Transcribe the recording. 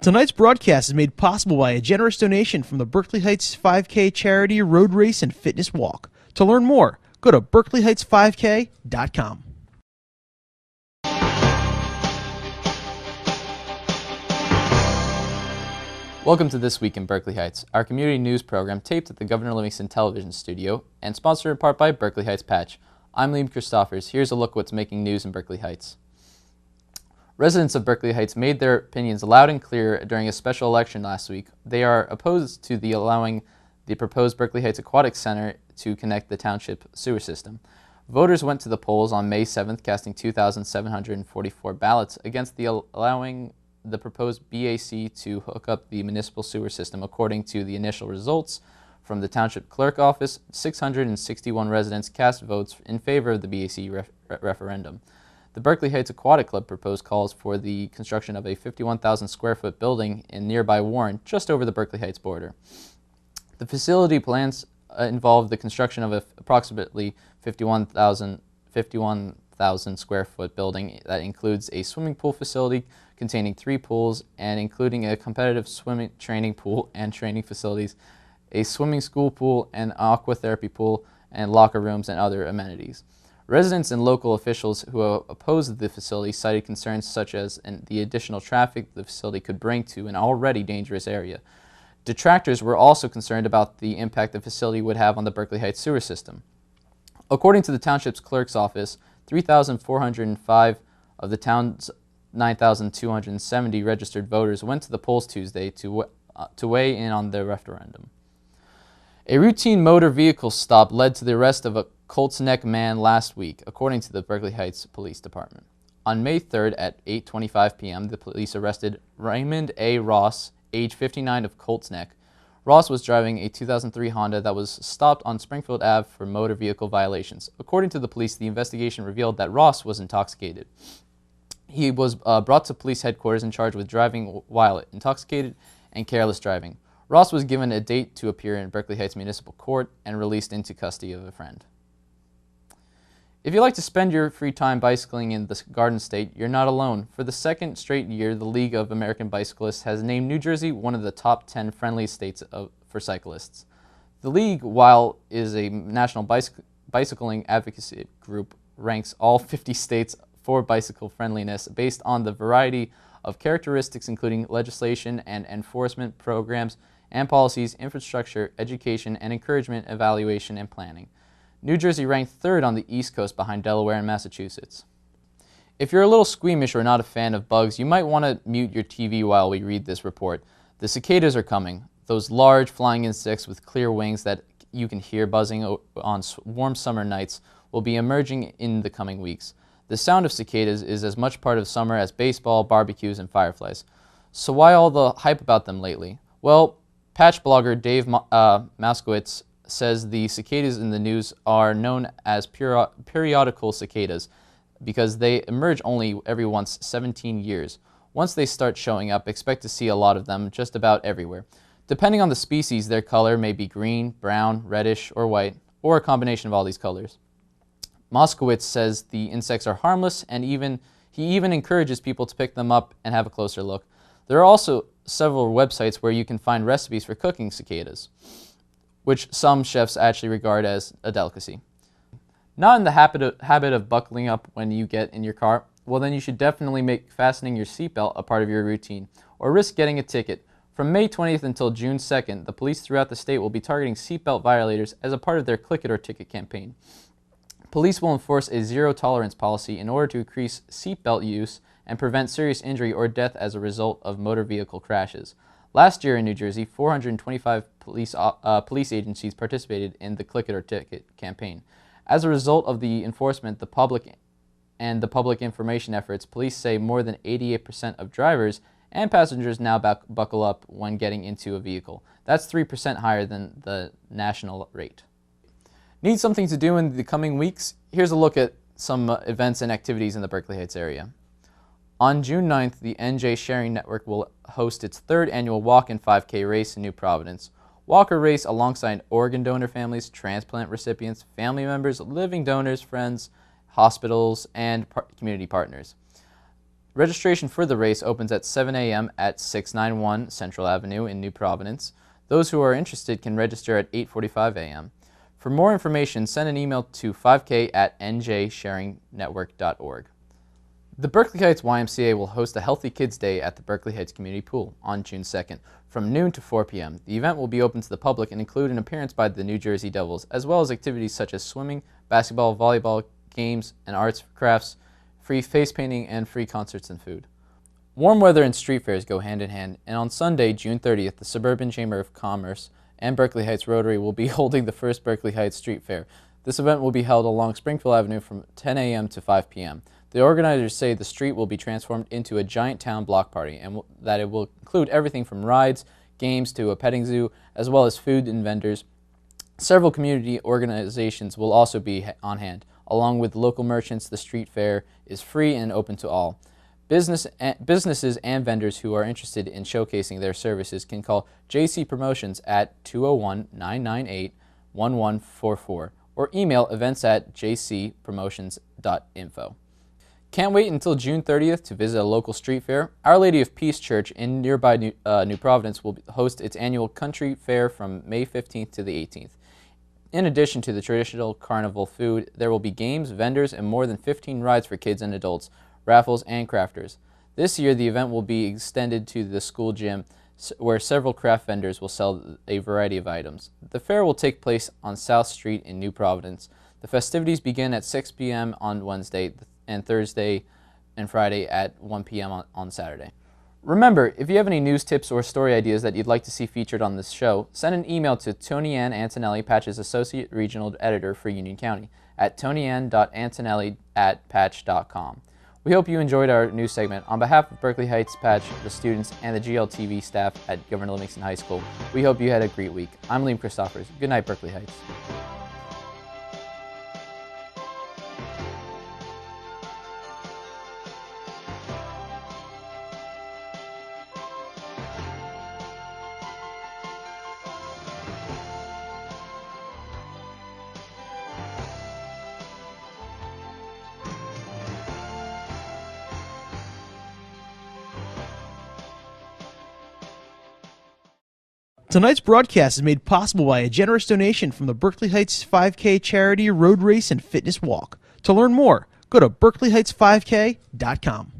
Tonight's broadcast is made possible by a generous donation from the Berkeley Heights 5K charity road race and fitness walk. To learn more, go to berkeleyheightsfivek.com. Welcome to This Week in Berkeley Heights, our community news program taped at the Governor Livingston Television Studio and sponsored in part by Berkeley Heights Patch. I'm Liam Christoffers. Here's a look what's making news in Berkeley Heights. Residents of Berkeley Heights made their opinions loud and clear during a special election last week. They are opposed to allowing the proposed Berkeley Heights Aquatic Center to connect the township sewer system. Voters went to the polls on May 7th, casting 2,744 ballots against allowing the proposed BAC to hook up the municipal sewer system. According to the initial results from the township clerk office, 661 residents cast votes in favor of the BAC referendum. The Berkeley Heights Aquatic Club proposed calls for the construction of a 51,000 square foot building in nearby Warren, just over the Berkeley Heights border. The facility plans involve the construction of approximately 51,000 square foot building that includes a swimming pool facility containing 3 pools and including a competitive swimming training pool and training facilities, a swimming school pool, an aquatherapy pool, and locker rooms and other amenities. Residents and local officials who opposed the facility cited concerns such as the additional traffic the facility could bring to an already dangerous area. Detractors were also concerned about the impact the facility would have on the Berkeley Heights sewer system. According to the township's clerk's office, 3,405 of the town's 9,270 registered voters went to the polls Tuesday to weigh in on the referendum. A routine motor vehicle stop led to the arrest of a Colts Neck man last week, according to the Berkeley Heights Police Department. On May 3rd at 8:25 p.m., the police arrested Raymond A. Ross, age 59, of Colts Neck. Ross was driving a 2003 Honda that was stopped on Springfield Ave for motor vehicle violations. According to the police, the investigation revealed that Ross was intoxicated. He was brought to police headquarters and charged with driving while intoxicated and careless driving. Ross was given a date to appear in Berkeley Heights Municipal Court and released into custody of a friend. If you like to spend your free time bicycling in the Garden State, you're not alone. For the second straight year, the League of American Bicyclists has named New Jersey one of the top 10 friendliest states for cyclists. The League, while is a national bicycling advocacy group, ranks all 50 states for bicycle friendliness based on the variety of characteristics including legislation and enforcement programs and policies, infrastructure, education, and encouragement, evaluation, and planning. New Jersey ranked 3rd on the East Coast behind Delaware and Massachusetts. If you're a little squeamish or not a fan of bugs, you might want to mute your TV while we read this report. The cicadas are coming, those large flying insects with clear wings that you can hear buzzing on warm summer nights will be emerging in the coming weeks. The sound of cicadas is as much part of summer as baseball, barbecues, and fireflies. So why all the hype about them lately? Well, Patch blogger Dave Moskowitz says the cicadas in the news are known as periodical cicadas because they emerge only every once 17 years. Once they start showing up, expect to see a lot of them just about everywhere. Depending on the species, their color may be green, brown, reddish, or white, or a combination of all these colors. Moskowitz says the insects are harmless, and he even encourages people to pick them up and have a closer look. There are also several websites where you can find recipes for cooking cicadas, which some chefs actually regard as a delicacy. Not in the habit of buckling up when you get in your car? Well, then you should definitely make fastening your seatbelt a part of your routine, or risk getting a ticket. From May 20th until June 2nd, the police throughout the state will be targeting seatbelt violators as a part of their Click It or Ticket campaign. Police will enforce a zero-tolerance policy in order to increase seatbelt use and prevent serious injury or death as a result of motor vehicle crashes. Last year in New Jersey, 425 police agencies participated in the Click It or Ticket campaign. As a result of the enforcement, the public information efforts, police say more than 88% of drivers and passengers now buckle up when getting into a vehicle. That's 3% higher than the national rate. Need something to do in the coming weeks? Here's a look at some events and activities in the Berkeley Heights area. On June 9th, the NJ Sharing Network will host its 3rd annual Walk-in 5K race in New Providence. Walk or race alongside organ donor families, transplant recipients, family members, living donors, friends, hospitals, and community partners. Registration for the race opens at 7 a.m. at 691 Central Avenue in New Providence. Those who are interested can register at 8:45 a.m. For more information, send an email to 5k@njsharingnetwork.org. The Berkeley Heights YMCA will host a Healthy Kids Day at the Berkeley Heights Community Pool on June 2nd from noon to 4 p.m. The event will be open to the public and include an appearance by the New Jersey Devils, as well as activities such as swimming, basketball, volleyball, games, and arts, crafts, free face painting, and free concerts and food. Warm weather and street fairs go hand in hand, and on Sunday, June 30th, the Suburban Chamber of Commerce and Berkeley Heights Rotary will be holding the first Berkeley Heights Street Fair. This event will be held along Springfield Avenue from 10 a.m. to 5 p.m. The organizers say the street will be transformed into a giant town block party and that it will include everything from rides, games to a petting zoo, as well as food and vendors. Several community organizations will also be on hand. Along with local merchants, the street fair is free and open to all. Businesses and vendors who are interested in showcasing their services can call JC Promotions at 201-998-1144 or email events@jcpromotions.info. Can't wait until June 30th to visit a local street fair? Our Lady of Peace Church in nearby New Providence will host its annual country fair from May 15th to the 18th. In addition to the traditional carnival food, there will be games, vendors, and more than 15 rides for kids and adults, raffles, and crafters. This year, the event will be extended to the school gym, where several craft vendors will sell a variety of items. The fair will take place on South Street in New Providence. The festivities begin at 6 p.m. on Wednesday and Thursday and Friday at 1 p.m. on Saturday. Remember, if you have any news tips or story ideas that you'd like to see featured on this show, send an email to Tony Ann Antonelli, Patch's Associate Regional Editor for Union County, at tonyann.antonelli@patch.com. We hope you enjoyed our news segment. On behalf of Berkeley Heights, Patch, the students, and the GLTV staff at Governor Livingston High School, we hope you had a great week. I'm Liam Christophers. Good night, Berkeley Heights. Tonight's broadcast is made possible by a generous donation from the Berkeley Heights 5K charity road race and fitness walk. To learn more, go to berkeleyheigts5k.com.